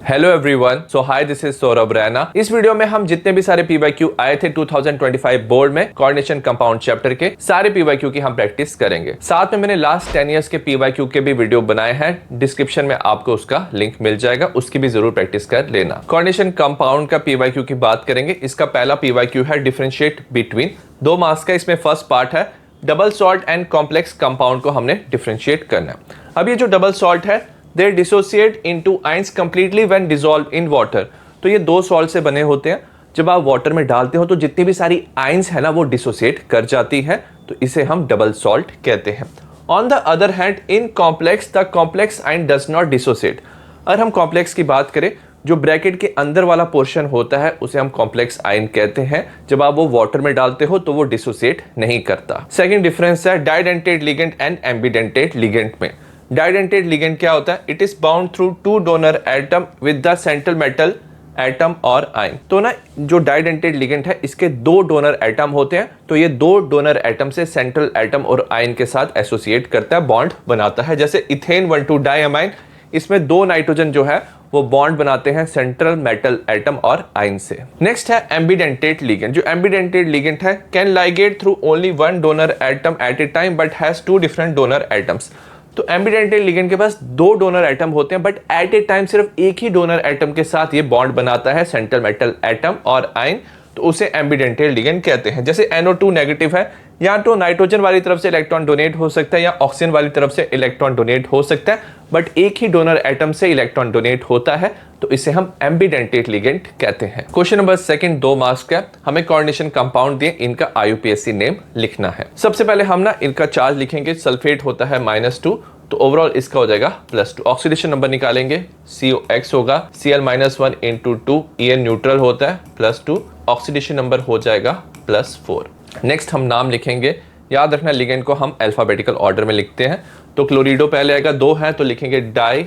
Hello everyone, so hi, this is Saurabh Raina. इस video में हम जितने भी सारे पीवाईक्यू आए थे 2025 बोर्ड में कोऑर्डिनेशन कंपाउंड चैप्टर के सारे पीवाईक्यू की हम प्रैक्टिस करेंगे। साथ में मैंने लास्ट 10 इयर्स के पीवाईक्यू के भी वीडियो बनाए हैं, डिस्क्रिप्शन में आपको उसका लिंक मिल जाएगा, उसकी भी जरूर प्रैक्टिस कर लेना। कोऑर्डिनेशन कंपाउंड का पीवाईक्यू की बात करेंगे। इसका पहला पीवाईक्यू है डिफरेंशिएट बिटवीन। 2 मार्क्स का इसमें फर्स्ट पार्ट है, double salt and complex compound को हमने डिफरेंशिएट करना है। अब ये जो डबल सॉल्ट है, they dissociate into ions completely when dissolved in water। तो ये 2 सॉल्ट से बने होते हैं। जब आप वाटर में डालते हो तो जितनी भी सारी आयंस है ना वो डिसोसिएट कर जाती है, तो इसे हम डबल सॉल्ट कहते हैं। On the other hand in complex the complex ion does not dissociate. अगर हम कॉम्प्लेक्स की बात करें, जो ब्रैकेट के अंदर वाला पोर्शन होता है उसे हम कॉम्प्लेक्स आयन कहते हैं। जब आप वो वाटर में डालते हो तो वो डिसोसिएट नहीं करता। सेकंड डिफरेंस है डाइडेंटेड लिगेंड एंड एम्बिडेंटेड लिगेंड में। डाइडेंटेड लिगेंड क्या होता है? It is bound through 2 donor atom with the central metal atom और आयन। तो ना जो डाइडेंटेड लिगेंड है इसके 2 डोनर एटम होते हैं, तो ये 2 डोनर एटम से सेंट्रल एटम और आयन के साथ एसोसिएट करता है, बॉन्ड बनाता है। जैसे इथेन 1,2 डाइअमाइन, इसमें 2 नाइट्रोजन जो है वो बॉन्ड बनाते हैं सेंट्रल मेटल एटम और आयन से। नेक्स्ट है एम्बिडेंटेड लिगेंड। जो एम्बिडेंटेड लिगेंड है can ligate through only 1 donor atom at A time but has 2 different donor atoms. तो एम्बिडेंटेड लिगेंड के पास 2 डोनर एटम होते हैं, बट एट ए टाइम सिर्फ एक ही डोनर एटम के साथ ये बॉन्ड बनाता है सेंट्रल मेटल एटम और आयन, तो उसे एम्बिडेंटेड लिगेंड कहते हैं। जैसे NO2 नेगेटिव है, या तो नाइट्रोजन वाली तरफ से इलेक्ट्रॉन डोनेट हो सकता है या ऑक्सीजन वाली तरफ से इलेक्ट्रॉन डोनेट हो सकता है, बट एक ही डोनर एटम से इलेक्ट्रॉन डोनेट होता है, तो इसे हम एम्बिडेंटेड लिगेंड कहते हैं। क्वेश्चन नंबर 2 2 मार्क्स का, हमें कोऑर्डिनेशन कंपाउंड दिए, इनका IUPAC नेम लिखना है। सबसे पहले हम ना इनका चार्ज लिखेंगे। सल्फेट होता है -2, तो ओवरऑल इसका हो जाएगा +2। ऑक्सीडेशन नंबर निकालेंगे, COX होगा Cl-1 × 2, EN न्यूट्रल होता है +2, ऑक्सीडेशन नंबर हो जाएगा +4। नेक्स्ट हम नाम लिखेंगे। याद रखना लिगेंड को हम अल्फाबेटिकल ऑर्डर में लिखते हैं, तो क्लोरिडो पहले आएगा, 2 है तो लिखेंगे डाई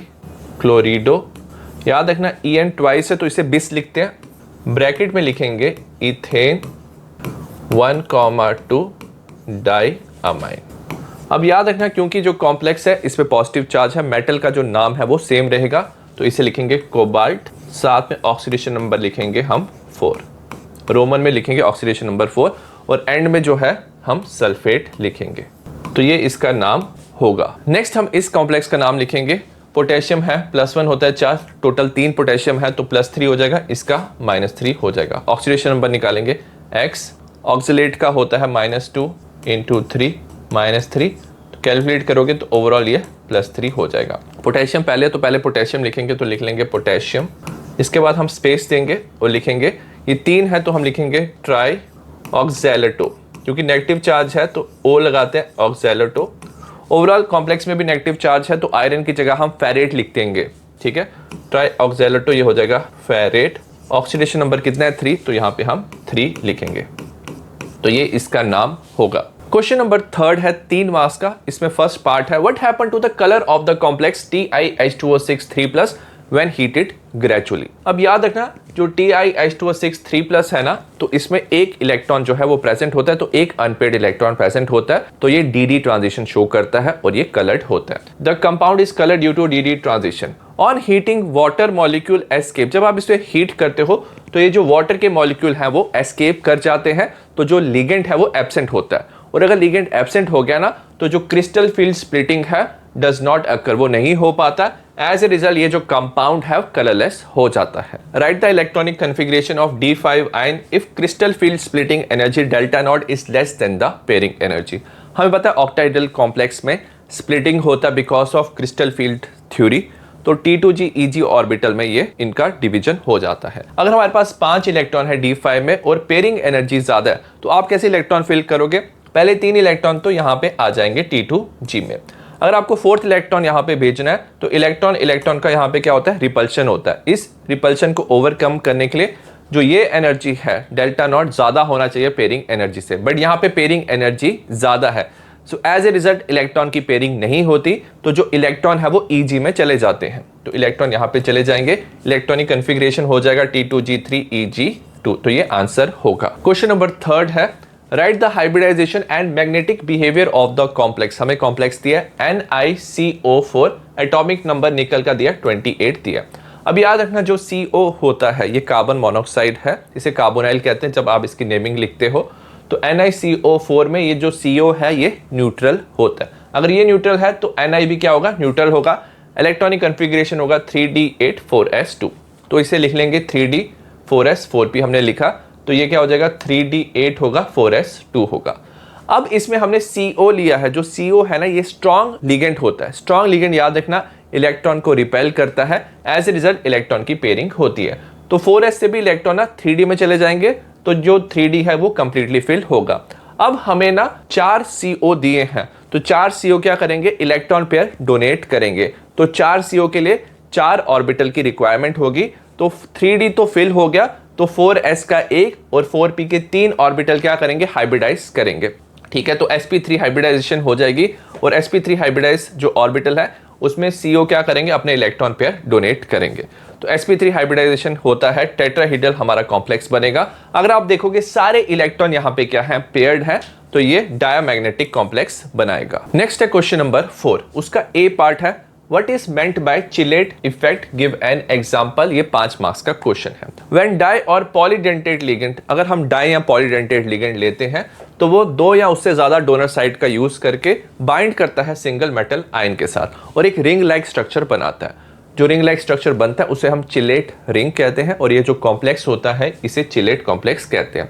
क्लोरिडो। याद रखना EN ट्वाइस है तो इसे बिस लिखते हैं। ब्रैकेट में लिखेंगे इथेन 1,2 डाइअमाइन। अब याद रखना क्योंकि जो कॉम्प्लेक्स है इस पे पॉजिटिव चार्ज है, मेटल का जो नाम है वो सेम रहेगा, तो इसे लिखेंगे कोबाल्ट। साथ में ऑक्सीडेशन नंबर लिखेंगे हम 4, रोमन में लिखेंगे ऑक्सीडेशन नंबर 4, और एंड में जो है हम सल्फेट लिखेंगे, तो ये इसका नाम होगा। नेक्स्ट हम इस कॉम्प्लेक्स का नाम लिखेंगे। पोटेशियम है, +1 होता है चार्ज, टोटल 3 पोटेशियम है तो +3 हो जाएगा, इसका -3 हो जाएगा। ऑक्सीडेशन नंबर निकालेंगे X। ऑक्सीलेट का होता है -2 × 3 -3, तो कैलकुलेट करोगे तो ओवरऑल ये +3 हो जाएगा। पोटेशियम पहले, तो पहले पोटेशियम लिखेंगे तो लिख लेंगे पोटेशियम। इसके बाद हम स्पेस देंगे और लिखेंगे, ये 3 है तो हम लिखेंगे ट्राई ऑक्सैलेटो, क्योंकि नेगेटिव चार्ज है तो O लगाते हैं ऑक्सैलेटो। ओवरऑल कॉम्प्लेक्स में भी नेगेटिव चार्ज है तो आयरन की जगह हम फेरेट लिख देंगे, ठीक है। ट्राई ऑक्सैलेटो ये हो जाएगा फेरेट। ऑक्सीडेशन नंबर कितना है? 3, तो यहाँ पे हम 3 लिखेंगे, तो ये इसका नाम होगा। क्वेश्चन नंबर 3 है 3 मार्क्स का। इसमें फर्स्ट पार्ट है, what happened to the colour of the complex TiH2O6 3+ when heated gradually. अब याद रखना जो TiH2O6 3+ है ना, तो इसमें एक इलेक्ट्रॉन जो है वो प्रेजेंट होता है, तो एक अनपेड इलेक्ट्रॉन प्रेजेंट होता है, तो ये DD ट्रांजिशन शो करता है और ये कलर्ड होता है। The compound is coloured due to DD transition. On heating water molecule escape. जब आप इसे हीट करते हो तो ये जो वाटर के मॉलिक्यूल हैं वो एस्केप कर जाते हैं, तो जो लिगेंड है वो एब्सेंट होता है। और अगर लिगेंड एब्सेंट हो गया ना, तो जो क्रिस्टल फील्ड स्प्लिटिंग है डज नॉट अकर, वो नहीं हो पाता। एज ए रिजल्ट ये जो कंपाउंड है कलरलेस हो जाता है। Right the electronic configuration of D5 ion if crystal field splitting energy ΔO is less than the pairing energy. हमें पता है ऑक्टाइडल कॉम्प्लेक्स में स्प्लिटिंग होता है because of crystal field theory, तो T2G EG ऑर्बिटल में ये इनका डिवीजन हो जाता है। अगर हमारे पास 5 इलेक्ट्रॉन है D5 में और पेयरिंग एनर्जी ज्यादा है, तो आप कैसे इलेक्ट्रॉन फिल करोगे? पहले 3 इलेक्ट्रॉन तो यहाँ पे आ जाएंगे T2G में। अगर आपको 4th इलेक्ट्रॉन यहाँ पे भेजना है तो इलेक्ट्रॉन का यहाँ पे क्या होता है? रिपल्शन होता है। इस रिपल्शन को ओवरकम करने के लिए जो ये एनर्जी है ΔO ज्यादा होना चाहिए पेयरिंग एनर्जी से, बट यहाँ पे पेयरिंग एनर्जी ज्यादा है, so as a result electron की पेयरिंग नहीं होती, तो जो इलेक्ट्रॉन है वो EG में चले जाते हैं, तो इलेक्ट्रॉन यहाँ पे चले जाएंगे, इलेक्ट्रॉनिक कन्फिग्रेशन हो जाएगा T2G3 EG2, तो ये आंसर होगा। क्वेश्चन नंबर 3 है, right the hybridization and magnetic behaviour of the complex. हमें कॉम्प्लेक्स दिया NiCO4, एटॉमिक नंबर निकल का दिया 28 दिया। अब याद रखना जो CO होता है ये कार्बन मोनोऑक्साइड है, इसे कार्बोनाइल कहते हैं जब आप इसकी नेमिंग लिखते हो। तो NiCO4 में ये जो CO है ये न्यूट्रल होता है। अगर ये न्यूट्रल है तो Ni भी क्या होगा, न्यूट्रल होगा। इलेक्ट्रॉनिक कन्फिग्रेशन होगा 3D8 4s2। तो इसे लिख लेंगे 3D4s 4p हमने लिखा, तो ये क्या हो जाएगा 3D8 होगा 4s2 होगा। अब इसमें हमने CO लिया है, जो CO है ना ये स्ट्रॉन्ग लिगेंड होता है। स्ट्रॉन्ग लिगेंड याद रखना इलेक्ट्रॉन को रिपेल करता है, एज ए रिजल्ट इलेक्ट्रॉन की पेयरिंग होती है। तो 4s से भी इलेक्ट्रॉन ना 3D में चले जाएंगे, तो जो 3D है वो कंप्लीटली फिल होगा। अब हमें ना 4 CO दिए हैं, तो 4 CO क्या करेंगे, इलेक्ट्रॉन पेयर डोनेट करेंगे। तो 4 CO के लिए 4 ऑर्बिटल की रिक्वायरमेंट होगी। तो 3D तो फिल हो गया, तो 4s का 1 और 4p के 3 ऑर्बिटल क्या करेंगे, हाइब्रिडाइज करेंगे। ठीक है, तो sp3 हाइब्रिडाइजेशन हो जाएगी और sp3 हाइब्रिडाइज जो ऑर्बिटल है उसमें CO क्या करेंगे, अपने इलेक्ट्रॉन पेयर डोनेट करेंगे। तो sp3 हाइब्रिडाइजेशन होता है, टेट्राहेड्रल हमारा कॉम्प्लेक्स बनेगा। अगर आप देखोगे सारे इलेक्ट्रॉन यहाँ पे क्या है, पेयर्ड है, तो ये डायमैग्नेटिक कॉम्प्लेक्स बनाएगा। नेक्स्ट है क्वेश्चन नंबर 4, उसका ए पार्ट है What is meant by chilate effect? Give an example। ये 5 मार्क्स का क्वेश्चन है। When डाई और पॉलीडेंटेट लिगेंड, अगर हम डाई या पॉलीडेंटेट लिगेंड लेते हैं तो वो 2 या उससे ज्यादा डोनर साइट का यूज करके बाइंड करता है सिंगल मेटल आयन के साथ और एक रिंग लाइक स्ट्रक्चर बनाता है। जो रिंग लाइक स्ट्रक्चर बनता है उसे हम चिलेट रिंग कहते हैं और ये जो कॉम्प्लेक्स होता है इसे चिलेट कॉम्प्लेक्स कहते हैं।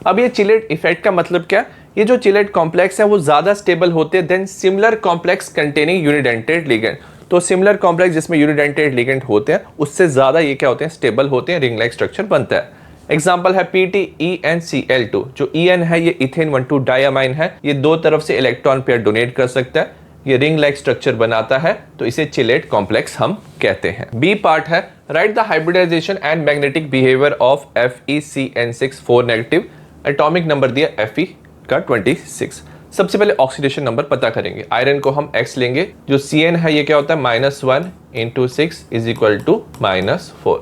अब ये चिलेट इफेक्ट का मतलब क्या, ये जो चिलेट कॉम्प्लेक्स है वो ज्यादा स्टेबल होते हैं than similar complex containing unidentate ligand. तो सिमिलर कॉम्प्लेक्स जिसमें यूनिडेंटेड लिगेंड होते हैं उससे ज्यादा ये क्या होते हैं, स्टेबल होते हैं, रिंग लाइक स्ट्रक्चर बनता है। एग्जांपल है PTENCl2। जो EN है ये इथेन 1,2 डायमाइन है, ये 2 तरफ से इलेक्ट्रॉन पेयर डोनेट कर सकता है, ये रिंग लाइक स्ट्रक्चर बनाता है, तो इसे चिलेट कॉम्प्लेक्स हम कहते हैं। बी पार्ट है right the hybridization and magnetic behaviour of FeCN6 4 negative, atomic number दिया Fe का 26। सबसे पहले ऑक्सीडेशन नंबर पता करेंगे। आयरन को हम X लेंगे, जो Cn है ये क्या होता है -1 × 6 = -4,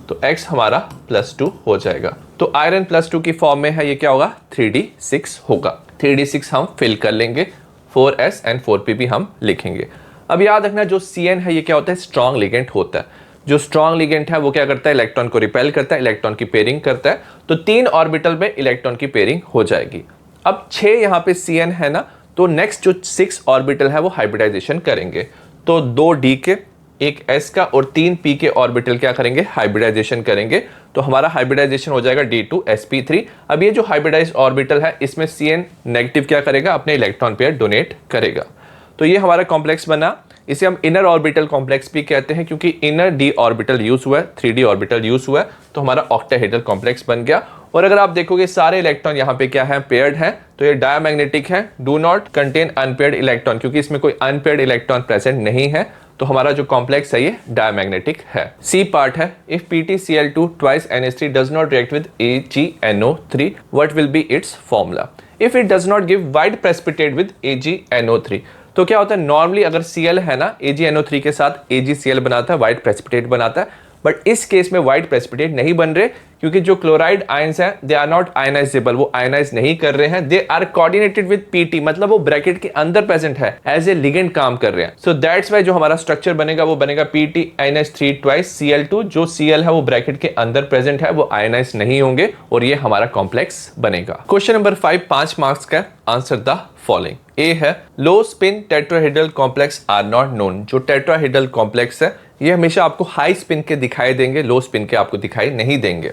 तो X हमारा +2 हो जाएगा। तो आयरन +2 की फॉर्म में है, ये क्या होगा 3D6 होगा। 3D6 हम फिल कर लेंगे, 4s एंड 4p भी हम लिखेंगे। अब याद रखना जो Cn है ये क्या होता है, स्ट्रॉन्ग लिगेंड होता है। जो स्ट्रॉन्ग लिगेंड है वो क्या करता है, इलेक्ट्रॉन को रिपेल करता है, इलेक्ट्रॉन की पेयरिंग करता है, तो 3 ऑर्बिटल में इलेक्ट्रॉन की पेयरिंग हो जाएगी। अब 6 यहाँ पे Cn है ना, तो नेक्स्ट जो 6 ऑर्बिटल है वो हाइब्रिडाइजेशन करेंगे। तो 2 D के, 1 S का और 3 P के ऑर्बिटल क्या करेंगे, हाइब्रिडाइजेशन करेंगे। तो हमारा हाइब्रिडाइजेशन हो जाएगा D2sp3। अब ये जो हाइब्रिडाइज ऑर्बिटल है इसमें Cn नेगेटिव क्या करेगा, अपने इलेक्ट्रॉन पेयर डोनेट करेगा। तो ये हमारा कॉम्प्लेक्स बना, इसे हम इनर ऑर्बिटल कॉम्प्लेक्स भी कहते हैं क्योंकि इनर D ऑर्बिटल यूज हुआ है, 3D ऑर्बिटल यूज हुआ है, तो हमारा ऑक्टाहेड्रल कॉम्प्लेक्स बन गया। और अगर आप देखोगे सारे इलेक्ट्रॉन यहाँ पे क्या है, पेयर्ड है, तो ये डायमैग्नेटिक है, do not contain unpaired electron, क्योंकि इसमें कोई अनपेयर्ड इलेक्ट्रॉन प्रेजेंट नहीं है, तो हमारा जो कॉम्प्लेक्स है ये डायमैग्नेटिक है। सी पार्ट है if PtCl2 twice NH3 does not react with AgNO3 what will be its formula? If it does not give white precipitate with AgNO3, तो क्या होता है, नॉर्मली अगर Cl है ना AgNO3 के साथ AgCl बनाता है, व्हाइट प्रेसिपिटेट बनाता है, बट इस केस में व्हाइट प्रेसिपिटेट नहीं बन रहे क्योंकि जो क्लोराइड आयंस हैं दे आर नॉट आयनाइजेबल, वो आयनाइज नहीं कर रहे हैं, they are coordinated with Pt, मतलब वो ब्रैकेट के अंदर प्रेजेंट है, एज ए लिगेंड काम कर रहे हैं। सो दैट्स वाई जो हमारा स्ट्रक्चर बनेगा वो बनेगा PtNH3 twice Cl2, जो Cl है वो ब्रैकेट के अंदर प्रेजेंट है, वो आयनाइज नहीं होंगे और ये हमारा कॉम्प्लेक्स बनेगा। क्वेश्चन नंबर 5 5 मार्क्स का, आंसर द फॉलोइंग। ए है low spin tetrahedral complex are not known. जो टेट्राहेड्रल कॉम्प्लेक्स है ये हमेशा आपको हाई स्पिन के दिखाई देंगे, लो स्पिन के आपको दिखाई नहीं देंगे।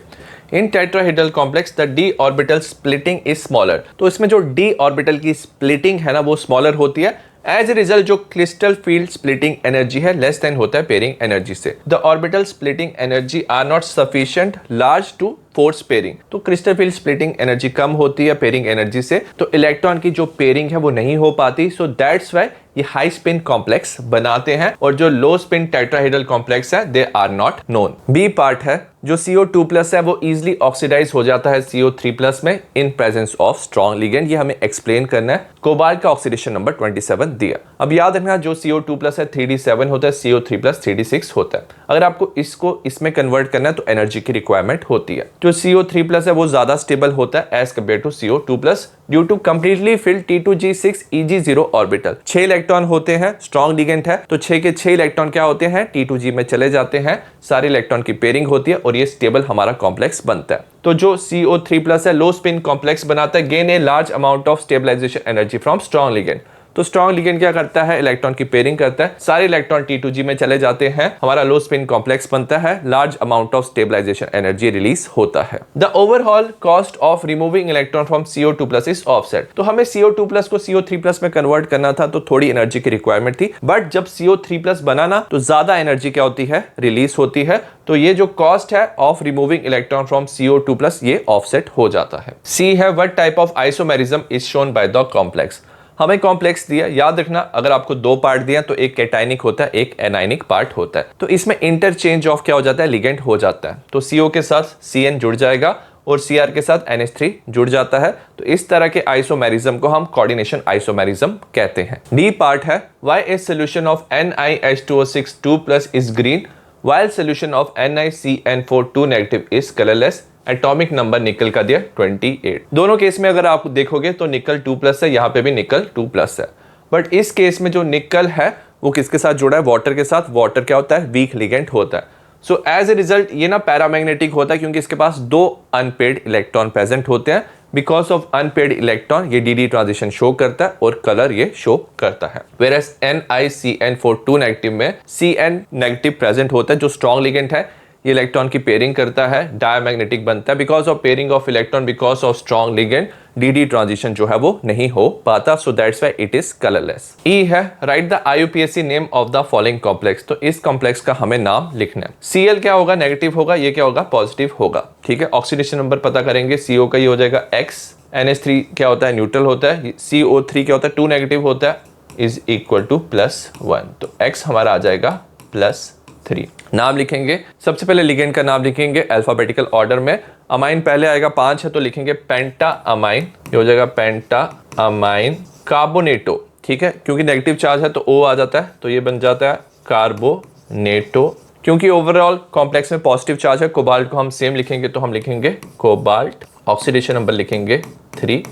इन tetrahedral complex the D orbital splitting is smaller. तो इसमें जो D ऑर्बिटल की स्प्लिटिंग है ना वो स्मॉलर होती है, एज ए रिजल्ट जो क्रिस्टल फील्ड स्प्लिटिंग एनर्जी है लेस देन होता है पेयरिंग एनर्जी से। The orbital splitting energy are not sufficient large to force pairing. तो क्रिस्टल फील्ड स्प्लिटिंग एनर्जी कम होती है पेयरिंग एनर्जी से, तो इलेक्ट्रॉन की जो पेयरिंग है वो नहीं हो पाती। सो दैट्स वाई ये हाई स्पिन कॉम्प्लेक्स बनाते हैं और जो लो स्पिन टेट्राहेड्रल कॉम्प्लेक्स है they are not known. B part है जो CO2+ है वो इजिली ऑक्सीडाइज हो जाता है CO3+ में in presence of strong ligand, ये हमें एक्सप्लेन करना है। कोबाल्ट का ऑक्सीडेशन नंबर 27 दिया। अब याद रखना जो CO2+ है 3D7 होता है, CO3+ 3D6 होता है। अगर आपको इसको इसमें कन्वर्ट करना है तो एनर्जी की रिक्वायरमेंट होती है। जो CO3+ है वो ज्यादा स्टेबल होता है as compare to CO2+ due to completely filled T2G6 Eg0 orbital. 6 electron होते हैं, स्ट्रॉन्ग लिगेंड है तो 6 के 6 इलेक्ट्रॉन क्या होते हैं, T2G में चले जाते हैं, सारे इलेक्ट्रॉन की पेयरिंग होती है और ये स्टेबल हमारा कॉम्प्लेक्स बनता है। तो जो CO3+ है लो स्पिन कॉम्प्लेक्स बनाता है, gain a large amount of stabilisation energy from strong ligand. तो स्ट्रॉन्ग लिगेंड क्या करता है, इलेक्ट्रॉन की पेयरिंग करता है, सारे इलेक्ट्रॉन T2G में चले जाते हैं, हमारा लो स्पिन कॉम्प्लेक्स बनता है, large amount of stabilisation energy release होता है। The overall cost of removing electron from CO2+ is offset. तो हमें CO2+ को CO3+ में कन्वर्ट करना था तो थोड़ी एनर्जी की रिक्वायरमेंट थी, बट जब CO3+ बनाना तो ज्यादा एनर्जी क्या होती है, रिलीज होती है। तो ये जो कॉस्ट है of removing electron from CO2+ ये ऑफसेट हो जाता है। सी है what type of isomerism is shown by the complex. हमें कॉम्प्लेक्स दिया, याद रखना अगर आपको 2 पार्ट दिया तो एक कैटाइनिक होता है, एक एनाइनिक पार्ट होता है। तो इसमें इंटरचेंज ऑफ क्या हो जाता है, लिगेंड हो जाता है। तो CO के साथ CN जुड़ जाएगा और Cr के साथ NH3 जुड़ जाता है। तो इस तरह के आइसोमेरिज्म को हम कोऑर्डिनेशन आइसोमेरिज्म कहते हैं। डी पार्ट है why A solution of NiH2O6 2+ is green while solution of NiCN4 2- is colorless। Atomic number निकल का दिया 28। दोनों केस में अगर आप देखोगे तो निकल 2+ है, यहाँ पे भी निकल 2+ है, बट इस केस में जो निकल है वो किसके साथ जुड़ा है, वाटर के साथ। वाटर क्या होता है, वीक लिगेंड होता है। सो एज ए रिजल्ट ये ना पैरामैग्नेटिक होता है क्योंकि इसके पास 2 अनपेड इलेक्ट्रॉन प्रेजेंट होते हैं। बिकॉज ऑफ अनपेड इलेक्ट्रॉन ये DD ट्रांजिशन शो करता है और कलर ये शो करता है। Whereas NiCN4 2- में CN- प्रेजेंट होता है जो स्ट्रॉन्ग लिगेंड है, ये इलेक्ट्रॉन की पेयरिंग करता है, डायमैग्नेटिक बनता है। Because of pairing of electron, because of strong ligand DD transition जो है वो नहीं हो पाता। So that's why it is colourless. ई है right the IUPAC name of the following complex. तो इस कॉम्प्लेक्स का हमें नाम लिखना है। Cl क्या होगा, नेगेटिव होगा, ये क्या होगा, पॉजिटिव होगा। ठीक है, ऑक्सीडेशन नंबर पता करेंगे, CO का ये हो जाएगा X, NH3 क्या होता है, न्यूट्रल होता है, CO3 क्या होता है, 2- होता है, इज इक्वल टू +1। तो X हमारा आ जाएगा +3। नाम लिखेंगे, सबसे पहले लिगेंड का नाम लिखेंगे अल्फाबेटिकल ऑर्डर में। अमाइन पहले आएगा, 5 है तो लिखेंगे पेंटा अमाइन, ये हो जाएगा पेंटा अमाइन कार्बोनेटो। ठीक है, क्योंकि नेगेटिव चार्ज है तो O आ जाता है तो ये बन जाता है कार्बोनेटो। क्योंकि ओवरऑल कॉम्प्लेक्स में पॉजिटिव चार्ज है, कोबाल्ट को हम सेम लिखेंगे तो हम लिखेंगे कोबाल्ट। ऑक्सीडेशन नंबर लिखेंगे 3।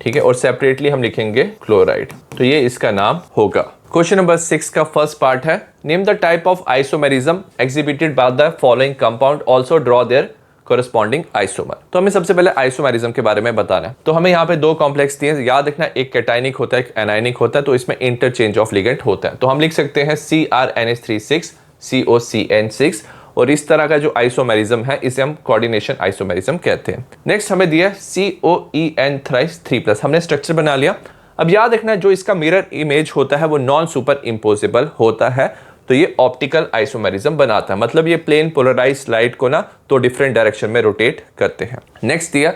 ठीक है, और सेपरेटली हम लिखेंगे क्लोराइड। तो ये इसका नाम होगा। क्वेश्चन नंबर 6 का फर्स्ट पार्ट है name the type of isomerism exhibited by the following compound, also draw their corresponding isomer. तो हमें सबसे पहले आइसोमेरिज्म के बारे में बताना है। तो हमें यहाँ पे 2 कॉम्प्लेक्स दिए, याद रखना एक कैटाइनिक होता है, एक एनाइनिक होता है। तो इसमें इंटरचेंज ऑफ लिगेंड होता है। तो हम लिख सकते हैं CrNH3 COCN6। और इस तरह का जो आइसोमेरिज्म है इसे हम कोऑर्डिनेशन आइसोमेरिज्म कहते हैं। नेक्स्ट हमें दिया COEN थ्राइस 3+। हमने स्ट्रक्चर बना लिया। अब याद रखना जो इसका मिरर इमेज होता है वो नॉन सुपर इम्पोजिबल होता है। तो ये ऑप्टिकल आइसोमेरिज्म बनाता है, मतलब ये प्लेन पोलराइज लाइट को ना तो डिफरेंट डायरेक्शन में रोटेट करते हैं। नेक्स्ट दिया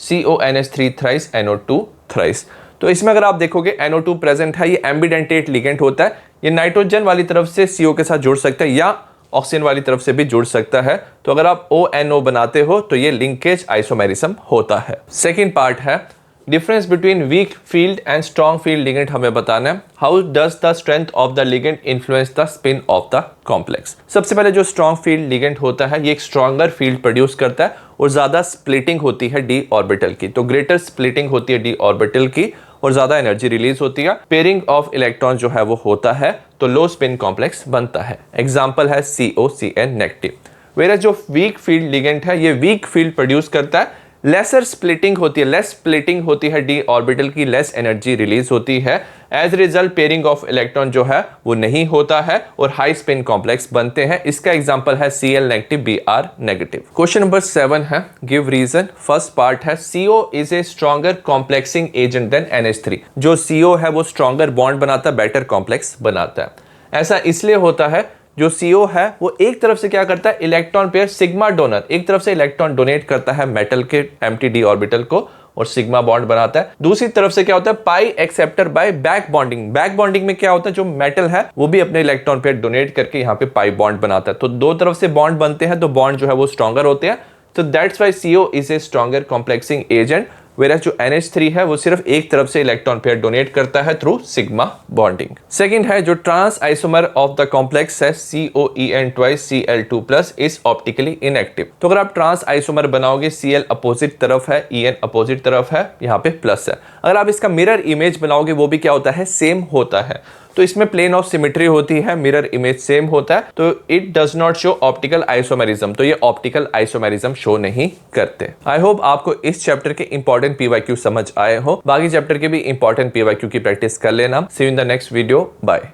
CONH3 थ्राइस NO2 थ्राइस। तो इसमें अगर आप देखोगे NO2 प्रेजेंट है, ये एम्बिडेंटेट लिगेंड होता है। ये नाइट्रोजन वाली तरफ से CO के साथ जुड़ सकता है या ऑक्सीजन वाली तरफ से भी जुड़ सकता है। तो अगर आप ONO बनाते हो तो ये लिंकेज आइसोमेरिज्म होता है। सेकेंड पार्ट है difference between weak field and strong field ligand हमें बताना है। How does the strength of the ligand influence the spin off the complex. सबसे पहले जो स्ट्रॉन्ग फील्ड लिगेंड होता है ये एक स्ट्रॉन्गर फील्ड प्रोड्यूस करता है और ज्यादा स्प्लिटिंग होती है d ऑर्बिटल की। तो ग्रेटर स्प्लिटिंग होती है d ऑर्बिटल की और ज्यादा एनर्जी रिलीज होती है। पेयरिंग ऑफ इलेक्ट्रॉन जो है वो होता है तो लो स्पिन कॉम्प्लेक्स बनता है। एग्जाम्पल है COCN-। वेयर जो वीक फील्ड लिगेंड है ये वीक फील्ड प्रोड्यूस करता है, लेसर स्प्लिटिंग होती है, लेस स्प्लिटिंग होती है d ऑर्बिटल की, लेस एनर्जी रिलीज होती है। As result pairing of electron जो है वो नहीं होता है और हाई स्पिन कॉम्प्लेक्स बनते हैं। इसका एग्जांपल है Cl- Br-। क्वेश्चन नंबर 7 है गिव रीजन। फर्स्ट पार्ट है CO is a stronger complexing agent than NH3। जो CO है वो स्ट्रॉन्गर बॉन्ड बनाता है, बेटर कॉम्प्लेक्स बनाता है। ऐसा इसलिए होता है जो CO है वो एक तरफ से क्या करता है, इलेक्ट्रॉन पेयर सिग्मा डोनर, एक तरफ से इलेक्ट्रॉन डोनेट करता है मेटल के एम्प्टी d ऑर्बिटल को और सिग्मा बॉन्ड बनाता है। दूसरी तरफ से क्या होता है, पाई acceptor buy back bonding. Back bonding में क्या होता है, जो मेटल है वो भी अपने इलेक्ट्रॉन पेयर डोनेट करके यहाँ पे पाई बॉन्ड बनाता है। तो 2 तरफ से बॉन्ड बनते हैं तो बॉन्ड जो है वो स्ट्रॉन्गर होते हैं। तो that's why CO is a stronger complexing agent where जो NH3 है वो सिर्फ एक तरफ से इलेक्ट्रॉन पेयर डोनेट करता है थ्रू सिग्मा बॉन्डिंग। सेकंड है जो trans isomer of the complex है COEN twice Cl2+ is optically inactive. तो अगर आप ट्रांस आइसोमर बनाओगे, Cl अपोजिट तरफ है, En अपोजिट तरफ है, यहाँ पे प्लस है। अगर आप इसका मिरर इमेज बनाओगे वो भी क्या होता है, सेम होता है। तो इसमें प्लेन ऑफ सिमेट्री होती है, मिरर इमेज सेम होता है, तो it does not show optical isomerism. तो ये ऑप्टिकल आइसोमेरिज्म शो नहीं करते। आई होप आपको इस चैप्टर के इंपॉर्टेंट PYQ समझ आए हो। बाकी चैप्टर के भी इंपॉर्टेंट PYQ की प्रैक्टिस कर लेना। See you in the next video, bye.